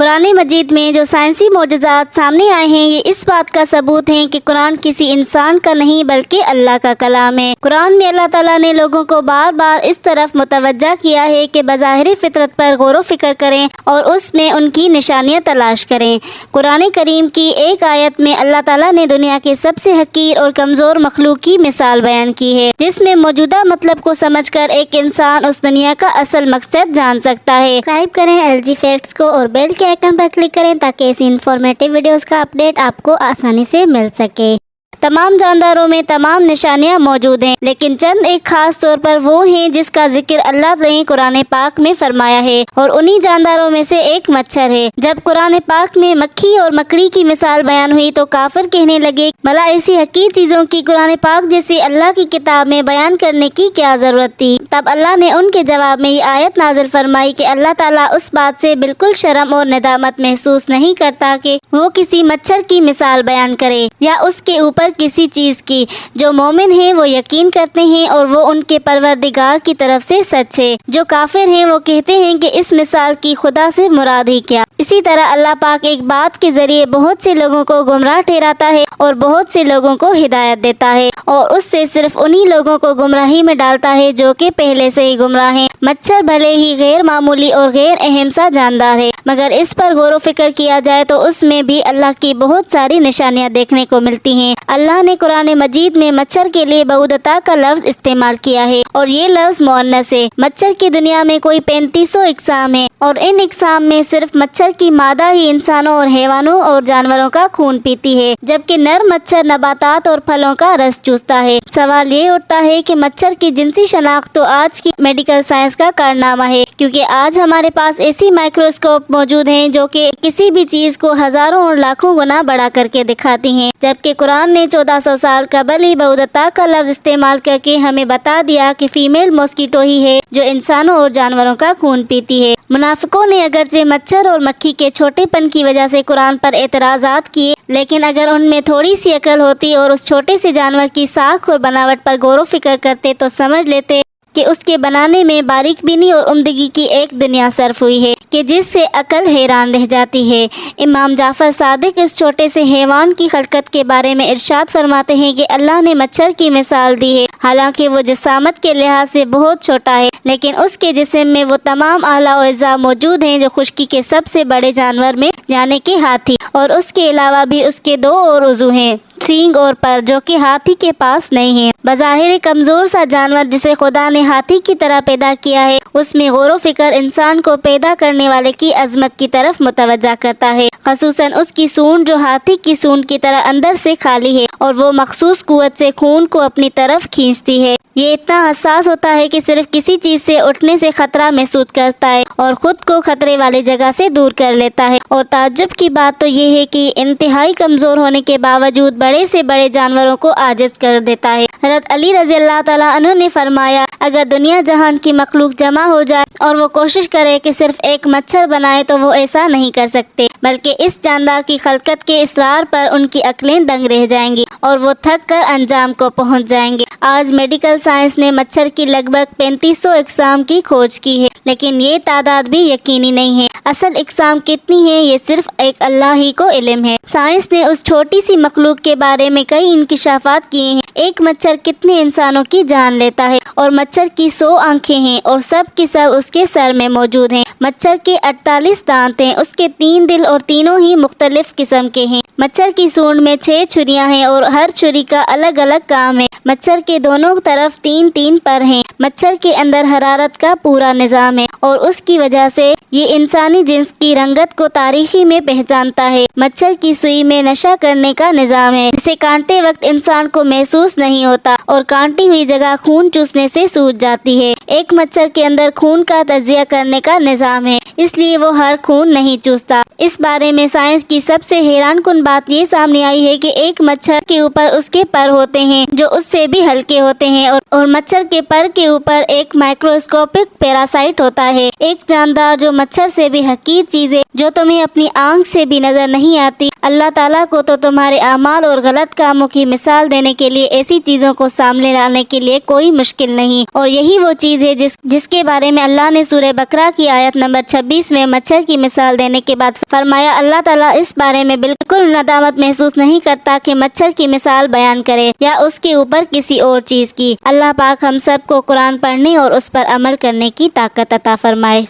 قرآن مجید میں جو سائنسی معجزات سامنے آئے ہیں یہ اس بات کا ثبوت ہیں کہ قرآن کسی انسان کا نہیں بلکہ اللہ کا کلام ہے۔ قرآن میں اللہ تعالیٰ نے لوگوں کو بار بار اس طرف متوجہ کیا ہے کہ بظاہر فطرت پر غور و فکر کریں اور اس میں ان کی نشانیاں تلاش کریں۔ قرآن کریم کی ایک آیت میں اللہ تعالیٰ نے دنیا کے سب سے حقیر اور کمزور مخلوق کی مثال بیان کی ہے، جس میں موجودہ مطلب کو سمجھ کر ایک انسان اس دنیا کا اصل مقصد جان سکتا ہے۔ سبسکرائب کریں LG فیکٹس کو اور بیل کے آئیکن پر کلک کریں تاکہ ایسی انفارمیٹیو ویڈیوز کا اپڈیٹ آپ کو آسانی سے مل سکے۔ تمام جانداروں میں تمام نشانیاں موجود ہیں، لیکن چند ایک خاص طور پر وہ ہیں جس کا ذکر اللہ نے قرآن پاک میں فرمایا ہے، اور انہی جانداروں میں سے ایک مچھر ہے۔ جب قرآن پاک میں مکھی اور مکڑی کی مثال بیان ہوئی تو کافر کہنے لگے بھلا ایسی حقیر چیزوں کی قرآن پاک جیسی اللہ کی کتاب میں بیان کرنے کی کیا ضرورت تھی؟ تب اللہ نے ان کے جواب میں یہ آیت نازل فرمائی کہ اللہ تعالیٰ اس بات سے بالکل شرم اور ندامت محسوس نہیں کرتا کہ وہ کسی مچھر کی مثال بیان کرے یا اس کے اوپر کسی چیز کی۔ جو مومن ہیں وہ یقین کرتے ہیں اور وہ ان کے پروردگار کی طرف سے سچ ہے۔ جو کافر ہیں وہ کہتے ہیں کہ اس مثال کی خدا سے مراد ہی کیا۔ اسی طرح اللہ پاک ایک بات کے ذریعے بہت سے لوگوں کو گمراہ ٹھہراتا ہے اور بہت سے لوگوں کو ہدایت دیتا ہے، اور اس سے صرف انہی لوگوں کو گمراہی میں ڈالتا ہے جو کہ پہلے سے ہی گمراہ ہیں۔ مچھر بھلے ہی غیر معمولی اور غیر اہم سا جاندار ہے، مگر اس پر غور و فکر کیا جائے تو اس میں بھی اللہ کی بہت ساری نشانیاں دیکھنے کو ملتی ہیں۔ اللہ نے قرآن مجید میں مچھر کے لیے بعودتا کا لفظ استعمال کیا ہے، اور یہ لفظ مؤنث ہے۔ مچھر کی دنیا میں کوئی 3500 اقسام ہیں، اور ان اقسام میں صرف مچھر کی مادہ ہی انسانوں اور حیوانوں اور جانوروں کا خون پیتی ہے، جبکہ نر مچھر نباتات اور پھلوں کا رس چوستا ہے۔ سوال یہ اٹھتا ہے کہ مچھر کی جنسی شناخت تو آج کی میڈیکل سائنس کا کارنامہ ہے، کیونکہ آج ہمارے پاس ایسی مائکروسکوپ موجود ہیں جو کہ کسی بھی چیز کو ہزاروں اور لاکھوں گنا بڑا کر کے دکھاتی ہیں، جبکہ قرآن نے 1400 سال قبل ہی بعودتا کا لفظ استعمال کر کے ہمیں بتا دیا کہ فیمیل ماسکیٹو ہی ہے جو انسانوں اور جانوروں کا خون پیتی ہے۔ منافقوں نے اگرچہ مچھر اور مکھی کے چھوٹے پن کی وجہ سے قرآن پر اعتراضات کیے، لیکن اگر ان میں تھوڑی سی عقل ہوتی اور اس چھوٹے سے جانور کی ساکھ اور بناوٹ پر غور و فکر کرتے تو سمجھ لیتے کہ اس کے بنانے میں باریک بینی اور عمدگی کی ایک دنیا صرف ہوئی ہے کہ جس سے عقل حیران رہ جاتی ہے۔ امام جعفر صادق اس چھوٹے سے حیوان کی خلقت کے بارے میں ارشاد فرماتے ہیں کہ اللہ نے مچھر کی مثال دی ہے، حالانکہ وہ جسامت کے لحاظ سے بہت چھوٹا ہے، لیکن اس کے جسم میں وہ تمام اعلیٰ و اجزاء موجود ہیں جو خشکی کے سب سے بڑے جانور میں یعنی کہ ہاتھی، اور اس کے علاوہ بھی اس کے 2 اور عضو ہیں، سینگ اور پر، جو کہ ہاتھی کے پاس نہیں ہیں۔ بظاہر کمزور سا جانور جسے خدا نے ہاتھی کی طرح پیدا کیا ہے، اس میں غور و فکر انسان کو پیدا کرنے والے کی عظمت کی طرف متوجہ کرتا ہے، خصوصاً اس کی سونڈ جو ہاتھی کی سونڈ کی طرح اندر سے خالی ہے اور وہ مخصوص قوت سے خون کو اپنی طرف کھینچتی ہے۔ یہ اتنا حساس ہوتا ہے کہ صرف کسی چیز سے اٹھنے سے خطرہ محسوس کرتا ہے اور خود کو خطرے والی جگہ سے دور کر لیتا ہے، اور تعجب کی بات تو یہ ہے کہ انتہائی کمزور ہونے کے باوجود بڑے سے بڑے جانوروں کو عاجز کر دیتا ہے۔ حضرت علی رضی اللہ تعالیٰ عنہ نے فرمایا اگر دنیا جہان کی مخلوق جمع ہو جائے اور وہ کوشش کرے کہ صرف ایک مچھر بنائے تو وہ ایسا نہیں کر سکتے، بلکہ اس جاندار کی خلقت کے اصرار پر ان کی عقلیں دنگ رہ جائیں گی اور وہ تھک کر انجام کو پہنچ جائیں گے۔ آج میڈیکل سائنس نے مچھر کی لگ بھگ 3500 اقسام کی کھوج کی ہے، لیکن یہ تعداد بھی یقینی نہیں ہے۔ اصل اقسام کتنی ہیں یہ صرف ایک اللہ ہی کو علم ہے۔ سائنس نے اس چھوٹی سی مخلوق کے بارے میں کئی انکشافات کیے ہیں۔ ایک مچھر کتنے انسانوں کی جان لیتا ہے، اور مچھر کی 100 آنکھیں ہیں اور سب کی سب اس کے سر میں موجود ہیں۔ مچھر کے 48 دانت ہیں، اس کے 3 دل اور تینوں ہی مختلف قسم کے ہیں۔ مچھر کی سونڈ میں 6 چھریاں ہیں اور ہر چھری کا الگ الگ کام ہے۔ مچھر کے دونوں طرف 3 پر ہیں۔ مچھر کے اندر حرارت کا پورا نظام ہے اور اس کی وجہ سے یہ انسانی جنس کی رنگت کو تاریخی میں پہچانتا ہے۔ مچھر کی سوئی میں نشہ کرنے کا نظام ہے جسے کاٹتے وقت انسان کو محسوس نہیں ہوتا اور کاٹی ہوئی جگہ خون چوسنے سے سوج جاتی ہے۔ ایک مچھر کے اندر خون کا تجزیہ کرنے کا نظام ہے، اس لیے وہ ہر خون نہیں چوستا۔ اس بارے میں سائنس کی سب سے حیران کن بات یہ سامنے آئی ہے کہ ایک مچھر کے اوپر اس کے پر ہوتے ہیں جو اس سے بھی ہلکے ہوتے ہیں اور مچھر کے پر کے اوپر ایک مائکروسکوپک پیراسائٹ ہوتا ہے، ایک جاندار جو مچھر سے بھی حقیر چیزیں جو تمہیں اپنی آنکھ سے بھی نظر نہیں آتی۔ اللہ تعالیٰ کو تو تمہارے اعمال اور غلط کاموں کی مثال دینے کے لیے ایسی چیزوں کو سامنے لانے کے لیے کوئی مشکل نہیں، اور یہی وہ چیز ہے جس کے بارے میں اللہ نے سورہ بقرہ کی آیت نمبر 26 میں مچھر کی مثال دینے کے بعد فرمایا، اللہ تعالیٰ اس بارے میں بالکل ندامت محسوس نہیں کرتا کہ مچھر کی مثال بیان کرے یا اس کے اوپر کسی اور چیز کی۔ اللہ پاک ہم سب کو قرآن پڑھنے اور اس پر عمل کرنے کی طاقت عطا فرمائے۔